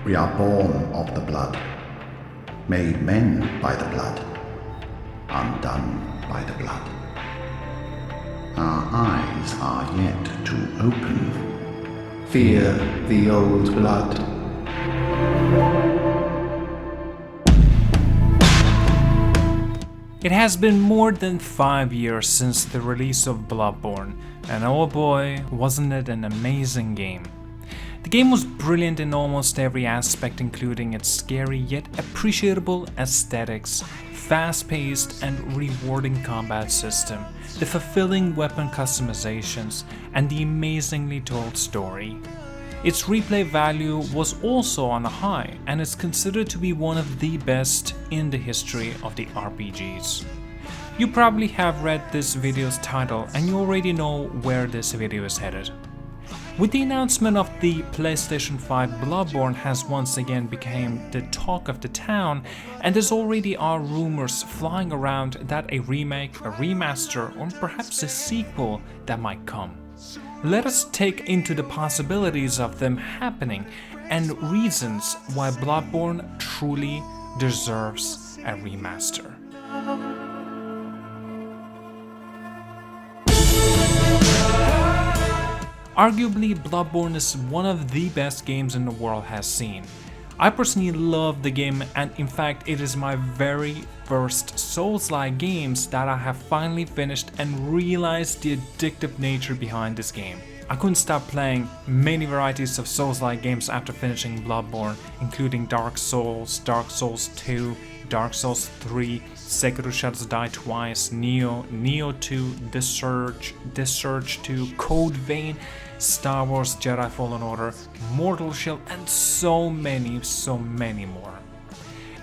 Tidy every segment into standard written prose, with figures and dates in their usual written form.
We are born of the blood, made men by the blood, undone by the blood. Our eyes are yet to open. Fear the old blood. It has been more than 5 years since the release of Bloodborne, and oh boy, wasn't it an amazing game. The game was brilliant in almost every aspect, including its scary yet appreciable aesthetics, fast-paced and rewarding combat system, the fulfilling weapon customizations, and the amazingly told story. Its replay value was also on a high, and is considered to be one of the best in the history of the RPGs. You probably have read this video's title and you already know where this video is headed. With the announcement of the PlayStation 5, Bloodborne has once again become the talk of the town, and there's already are rumors flying around that a remake, a remaster, or perhaps a sequel that might come. Let us take into the possibilities of them happening and reasons why Bloodborne truly deserves a remaster. Arguably, Bloodborne is one of the best games in the world has seen. I personally love the game, and in fact it is my very first Souls-like games that I have finally finished and realized the addictive nature behind this game. I couldn't stop playing many varieties of Souls-like games after finishing Bloodborne, including Dark Souls, Dark Souls 2, Dark Souls 3, Sekiro Shadows Die Twice, Neo 2, The Surge 2, Code Vein, Star Wars Jedi Fallen Order, Mortal Shell, and so many more.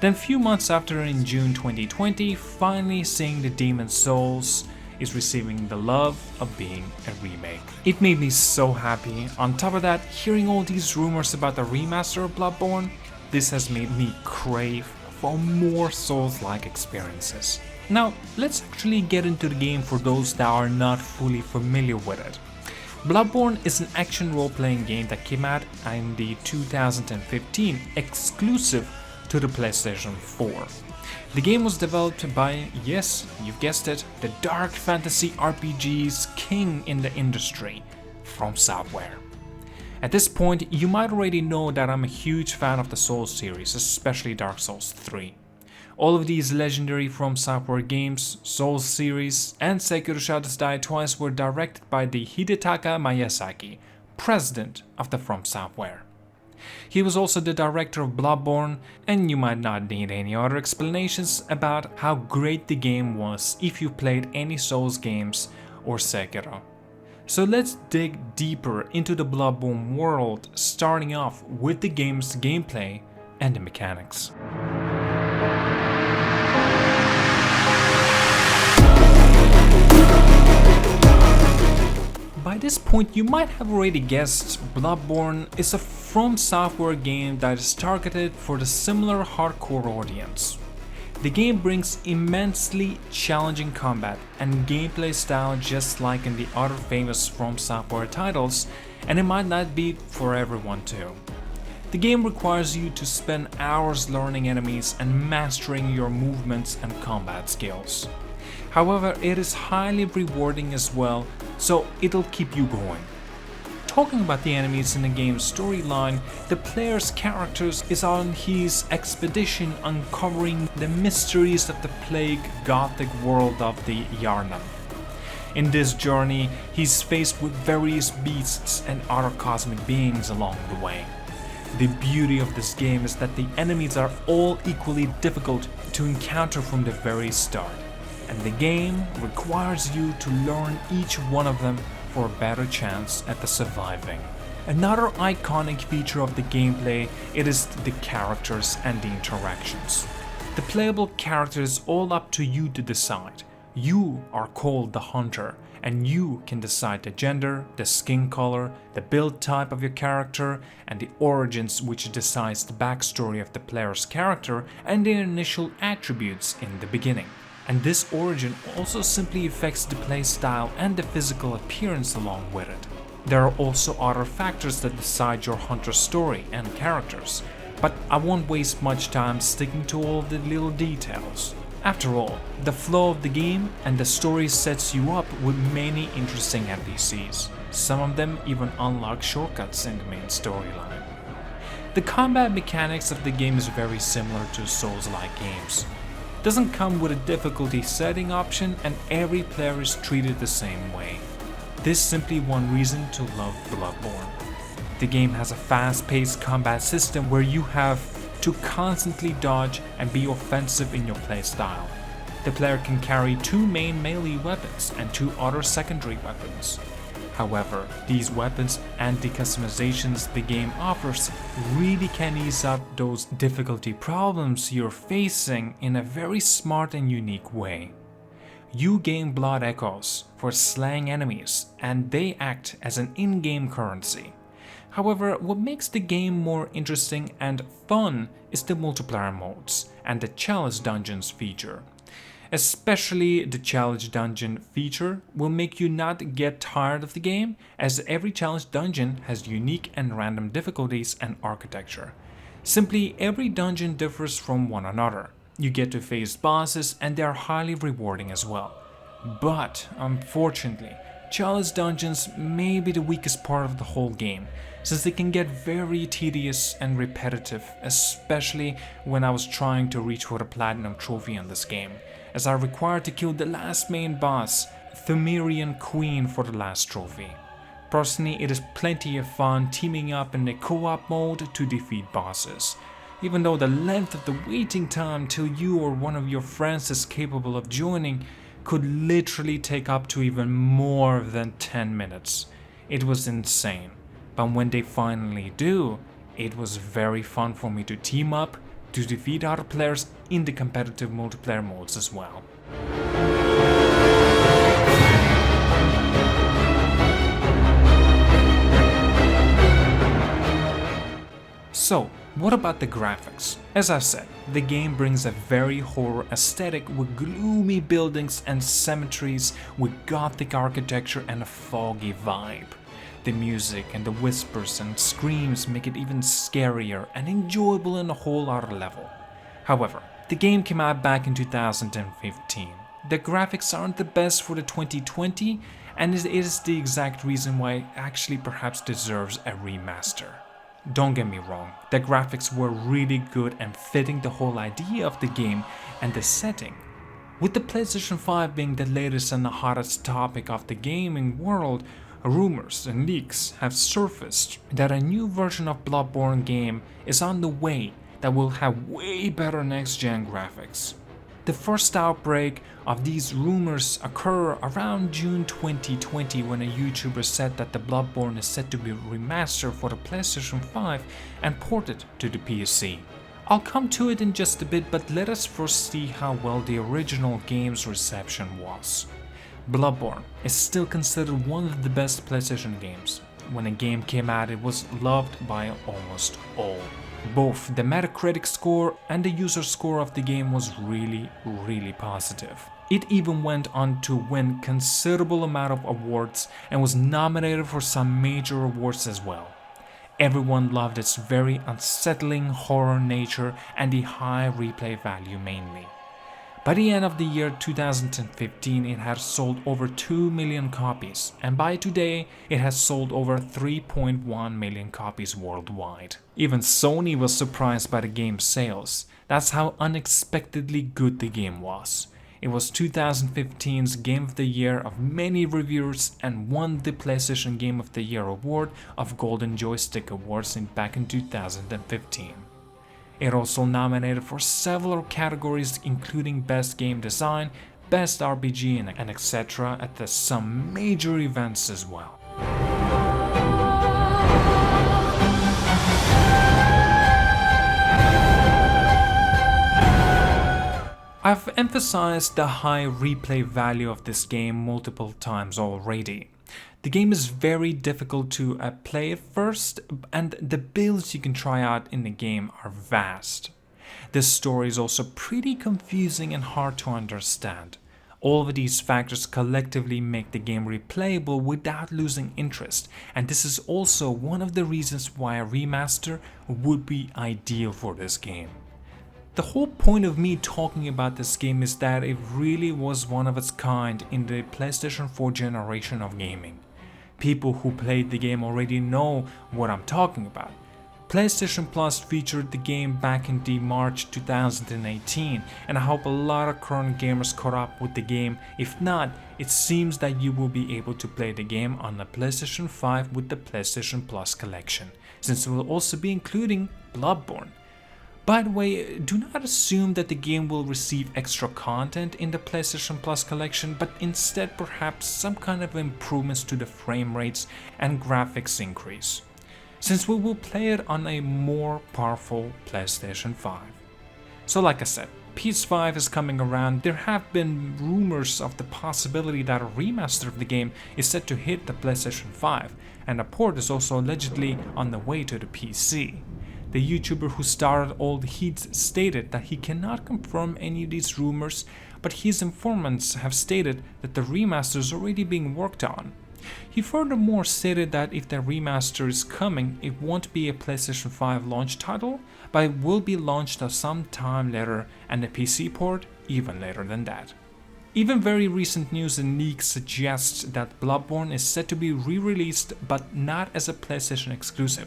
Then a few months after, in June 2020, finally seeing the Demon's Souls is receiving the love of being a remake. It made me so happy. On top of that, hearing all these rumors about the remaster of Bloodborne, this has made me crave for more Souls-like experiences. Now, let's actually get into the game for those that are not fully familiar with it. Bloodborne is an action role-playing game that came out in the 2015, exclusive to the PlayStation 4. The game was developed by, yes, you've guessed it, the dark fantasy RPG's king in the industry, From Software. At this point, you might already know that I'm a huge fan of the Souls series, especially Dark Souls 3. All of these legendary From Software games, Souls series, and Sekiro Shadows Die Twice were directed by the Hidetaka Miyazaki, president of the From Software. He was also the director of Bloodborne, and you might not need any other explanations about how great the game was if you played any Souls games or Sekiro. So let's dig deeper into the Bloodborne world, starting off with the game's gameplay and the mechanics. By this point, you might have already guessed Bloodborne is a From Software game that is targeted for the similar hardcore audience. The game brings immensely challenging combat and gameplay style just like in the other famous From Software titles, and it might not be for everyone too. The game requires you to spend hours learning enemies and mastering your movements and combat skills. However, it is highly rewarding as well, so it'll keep you going. Talking about the enemies in the game's storyline, the player's character is on his expedition uncovering the mysteries of the plague gothic world of the Yharnam. In this journey, he's faced with various beasts and other cosmic beings along the way. The beauty of this game is that the enemies are all equally difficult to encounter from the very start, and the game requires you to learn each one of them for a better chance at the surviving. Another iconic feature of the gameplay, it is the characters and the interactions. The playable character is all up to you to decide. You are called the Hunter, and you can decide the gender, the skin color, the build type of your character, and the origins, which decides the backstory of the player's character and their initial attributes in the beginning. And this origin also simply affects the playstyle and the physical appearance along with it. There are also other factors that decide your hunter's story and characters. but I won't waste much time sticking to all the little details. After all, the flow of the game and the story sets you up with many interesting NPCs. Some of them even unlock shortcuts in the main storyline. The combat mechanics of the game is very similar to Souls-like games. It doesn't come with a difficulty setting option, and every player is treated the same way. This is simply one reason to love Bloodborne. The game has a fast-paced combat system where you have to constantly dodge and be offensive in your playstyle. The player can carry 2 main melee weapons and 2 other secondary weapons. However, these weapons and the customizations the game offers really can ease up those difficulty problems you're facing in a very smart and unique way. You gain blood echoes for slaying enemies, and they act as an in-game currency. However, what makes the game more interesting and fun is the multiplayer modes and the challenge dungeons feature. Especially the challenge dungeon feature will make you not get tired of the game, as every challenge dungeon has unique and random difficulties and architecture. Simply, every dungeon differs from one another. You get to face bosses, and they are highly rewarding as well. But, unfortunately, challenge dungeons may be the weakest part of the whole game, since they can get very tedious and repetitive, especially when I was trying to reach for the platinum trophy in this game, as I required to kill the last main boss, Thumerian Queen, for the last trophy. Personally, it is plenty of fun teaming up in the co-op mode to defeat bosses, even though the length of the waiting time till you or one of your friends is capable of joining could literally take up to even more than 10 minutes. It was insane, but when they finally do, it was very fun for me to team up to defeat other players in the competitive multiplayer modes as well. So, what about the graphics? As I've said, the game brings a very horror aesthetic with gloomy buildings and cemeteries with gothic architecture and a foggy vibe. The music and the whispers and screams make it even scarier and enjoyable on a whole other level. However, the game came out back in 2015. The graphics aren't the best for the 2020, and it is the exact reason why it actually perhaps deserves a remaster. Don't get me wrong, the graphics were really good and fitting the whole idea of the game and the setting. With the PlayStation 5 being the latest and the hottest topic of the gaming world, rumors and leaks have surfaced that a new version of Bloodborne game is on the way that will have way better next-gen graphics. The first outbreak of these rumors occurred around June 2020 when a YouTuber said that the Bloodborne is set to be remastered for the PlayStation 5 and ported to the PC. I'll come to it in just a bit, but let us first see how well the original game's reception was. Bloodborne is still considered one of the best PlayStation games. When the game came out, it was loved by almost all. Both the Metacritic score and the user score of the game was really positive. It even went on to win considerable amount of awards and was nominated for some major awards as well. Everyone loved its very unsettling horror nature and the high replay value mainly. By the end of the year 2015, it had sold over 2 million copies, and by today, it has sold over 3.1 million copies worldwide. Even Sony was surprised by the game's sales. That's how unexpectedly good the game was. It was 2015's Game of the Year of many reviewers and won the PlayStation Game of the Year award of Golden Joystick Awards back in 2015. It also nominated for several categories including Best Game Design, Best RPG and etc. at some major events as well. I've emphasized the high replay value of this game multiple times already. The game is very difficult to play at first, and the builds you can try out in the game are vast. The story is also pretty confusing and hard to understand. All of these factors collectively make the game replayable without losing interest, and this is also one of the reasons why a remaster would be ideal for this game. The whole point of me talking about this game is that it really was one of its kind in the PlayStation 4 generation of gaming. People who played the game already know what I'm talking about. PlayStation Plus featured the game back in the March 2018, and I hope a lot of current gamers caught up with the game. If not, it seems that you will be able to play the game on the PlayStation 5 with the PlayStation Plus collection, since it will also be including Bloodborne. By the way, do not assume that the game will receive extra content in the PlayStation Plus collection, but instead perhaps some kind of improvements to the frame rates and graphics increase, since we will play it on a more powerful PlayStation 5. So like I said, PS5 is coming around. There have been rumors of the possibility that a remaster of the game is set to hit the PlayStation 5, and a port is also allegedly on the way to the PC. The YouTuber who started all the heat stated that he cannot confirm any of these rumors, but his informants have stated that the remaster is already being worked on. He furthermore stated that if the remaster is coming, it won't be a PlayStation 5 launch title, but it will be launched some time later, and the PC port even later than that. Even very recent news and leaks suggests that Bloodborne is set to be re-released, but not as a PlayStation exclusive,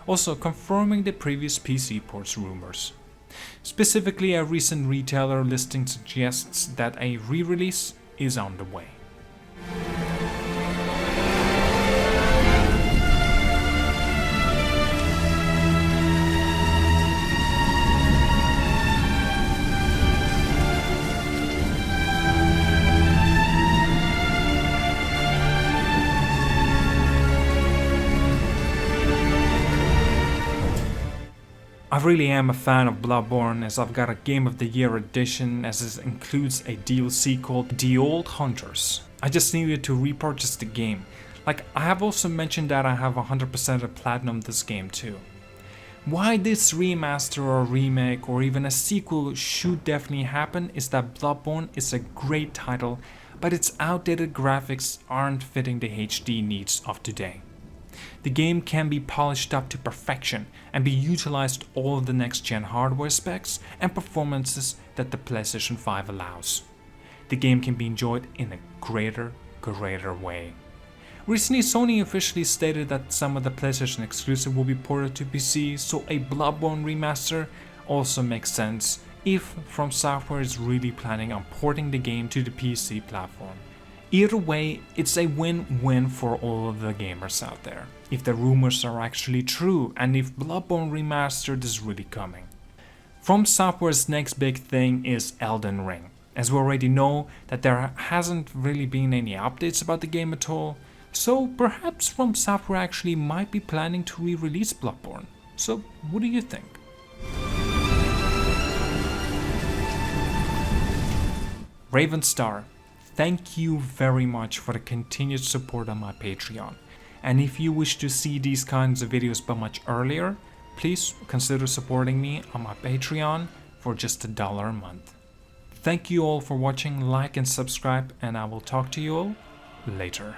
also confirming the previous PC ports rumors. Specifically, a recent retailer listing suggests that a re-release is on the way. I really am a fan of Bloodborne, as I've got a Game of the Year edition, as it includes a DLC called The Old Hunters. I just needed to repurchase the game. Like, I have also mentioned that I have 100% of platinum this game too. Why this remaster or remake or even a sequel should definitely happen is that Bloodborne is a great title, but its outdated graphics aren't fitting the HD needs of today. The game can be polished up to perfection and be utilized all of the next-gen hardware specs and performances that the PlayStation 5 allows. The game can be enjoyed in a greater way. Recently, Sony officially stated that some of the PlayStation exclusive will be ported to PC, so a Bloodborne remaster also makes sense if From Software is really planning on porting the game to the PC platform. Either way, it's a win-win for all of the gamers out there, if the rumors are actually true and if Bloodborne Remastered is really coming. From Software's next big thing is Elden Ring, as we already know that there hasn't really been any updates about the game at all, so perhaps From Software actually might be planning to re-release Bloodborne. So what do you think? Ravenstar, thank you very much for the continued support on my Patreon. And if you wish to see these kinds of videos but much earlier, please consider supporting me on my Patreon for just $1 a month. Thank you all for watching, like and subscribe, and I will talk to you all later.